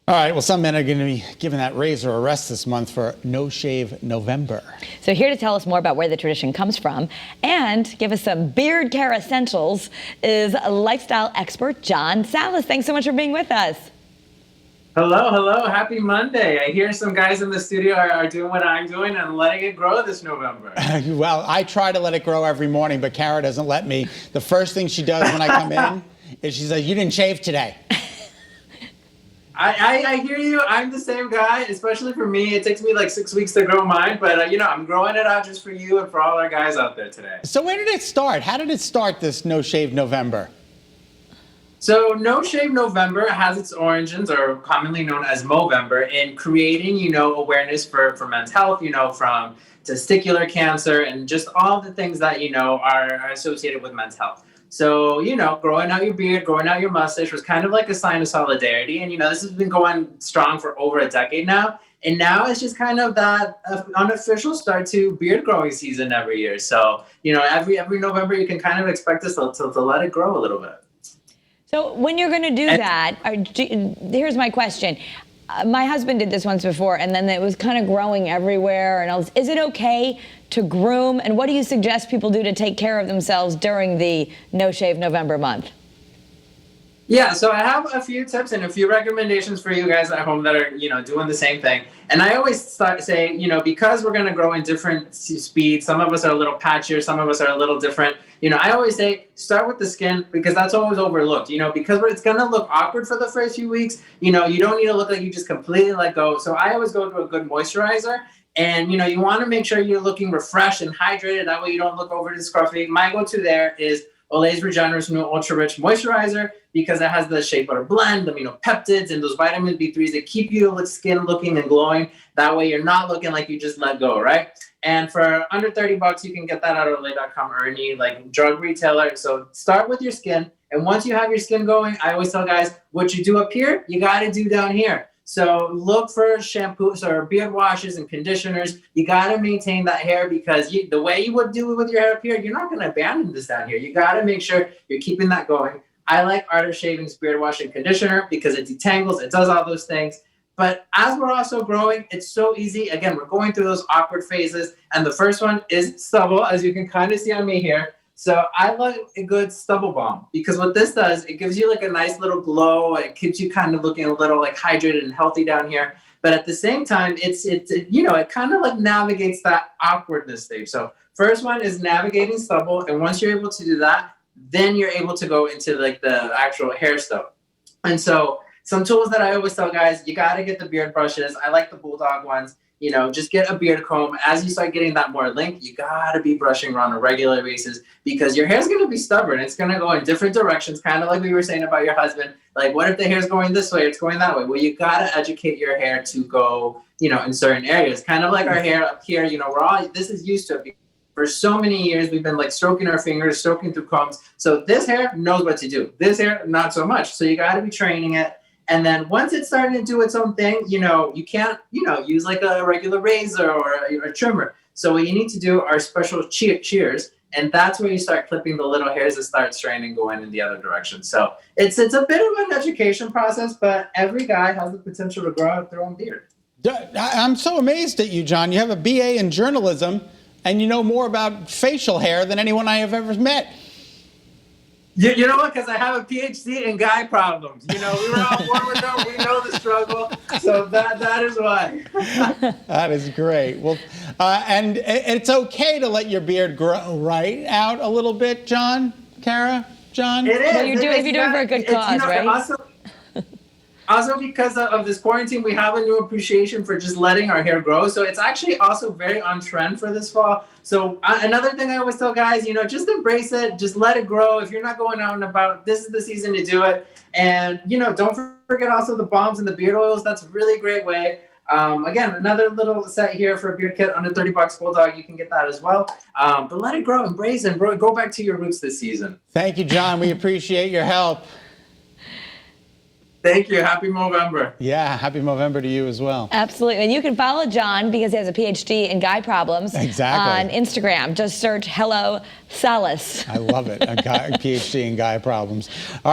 All right, well, some men are going to be given that razor a rest this month for No Shave November. So here to tell us more about where the tradition comes from and give us some beard care essentials is lifestyle expert John Salas. Thanks so much for being with us. Hello. Happy Monday. I hear some guys in the studio are doing what I'm doing and letting it grow this November. Well, I try to let it grow every morning, but Kara doesn't let me. The first thing she does when I come in is she says, "You didn't shave today." I hear you. I'm the same guy, especially for me. It takes me like 6 weeks to grow mine, but I'm growing it out just for you and for all our guys out there today. So where did it start? How did it start, this No Shave November? So No Shave November has its origins, or commonly known as Movember, in creating, awareness for men's health, from testicular cancer and just all the things that, are associated with men's health. So, growing out your beard, growing out your mustache was kind of like a sign of solidarity. And, this has been going strong for over a decade now. And now it's just kind of that unofficial start to beard growing season every year. So, every November you can kind of expect us to let it grow a little bit. So when you're going to do that, here's my question. My husband did this once before, and then it was kind of growing everywhere. And is it okay to groom? And what do you suggest people do to take care of themselves during the No Shave November month? Yeah, so I have a few tips and a few recommendations for you guys at home that are, doing the same thing. And I always say, because we're going to grow in different speeds, some of us are a little patchier, some of us are a little different. I always say start with the skin, because that's always overlooked, because it's going to look awkward for the first few weeks. You don't need to look like you just completely let go. So I always go to a good moisturizer. And, you want to make sure you're looking refreshed and hydrated. That way you don't look over scruffy. My go-to there is Olay's Regenerist New Ultra Rich Moisturizer, because it has the shea butter blend, amino peptides, and those vitamin B3s that keep your skin looking and glowing. That way you're not looking like you just let go, right? And for under $30, you can get that at Olay.com or any drug retailer. So start with your skin. And once you have your skin going, I always tell guys, what you do up here, you got to do down here. So look for shampoos or beard washes and conditioners. You got to maintain that hair, because the way you would do it with your hair up here, you're not going to abandon this down here. You got to make sure you're keeping that going. I like Art of Shaving's Beard Wash and Conditioner because it detangles, it does all those things. But as we're also growing, it's so easy. Again, we're going through those awkward phases. And the first one is stubble, as you can kind of see on me here. So I like a good stubble balm, because what this does, it gives you a nice little glow. It keeps you kind of looking a little hydrated and healthy down here. But at the same time, it kind of navigates that awkwardness stage. So first one is navigating stubble. And once you're able to do that, then you're able to go into the actual hair stuff. And so some tools that I always tell guys, you got to get the beard brushes. I like the Bulldog ones. Just get a beard comb. As you start getting that more length, you got to be brushing on a regular basis, because your hair's going to be stubborn. It's going to go in different directions, kind of like we were saying about your husband. What if the hair's going this way, it's going that way? Well, you got to educate your hair to go, in certain areas. Kind of like our hair up here, this is used to it. For so many years, we've been stroking our fingers, stroking through combs. So this hair knows what to do. This hair, not so much. So you got to be training it. And then once it's starting to do its own thing, you can't, use a regular razor or a trimmer. So what you need to do are special shears. And that's where you start clipping the little hairs that start straining, going in the other direction. So it's a bit of an education process, but every guy has the potential to grow out their own beard. I'm so amazed at you, John. You have a BA in journalism, and you know more about facial hair than anyone I have ever met. You know what? Because I have a PhD in guy problems. We were all born with them. We know the struggle. So that is why. That is great. Well, and it's okay to let your beard grow right out a little bit, John, Kara, John? It is. Well, you're doing it for a good cause, right? Also, because of this quarantine, we have a new appreciation for just letting our hair grow. So it's actually also very on trend for this fall. So another thing I always tell guys, just embrace it. Just let it grow. If you're not going out and about, this is the season to do it. And, don't forget also the balms and the beard oils. That's a really great way. Again, another little set here for a beard kit under $30 Bulldog. You can get that as well. But let it grow, embrace it, and go back to your roots this season. Thank you, John. We appreciate your help. Thank you. Happy Movember. Yeah, happy Movember to you as well. Absolutely. And you can follow John, because he has a PhD in guy problems. Exactly. On Instagram. Just search Hello Salas. I love it. A PhD in guy problems. All right.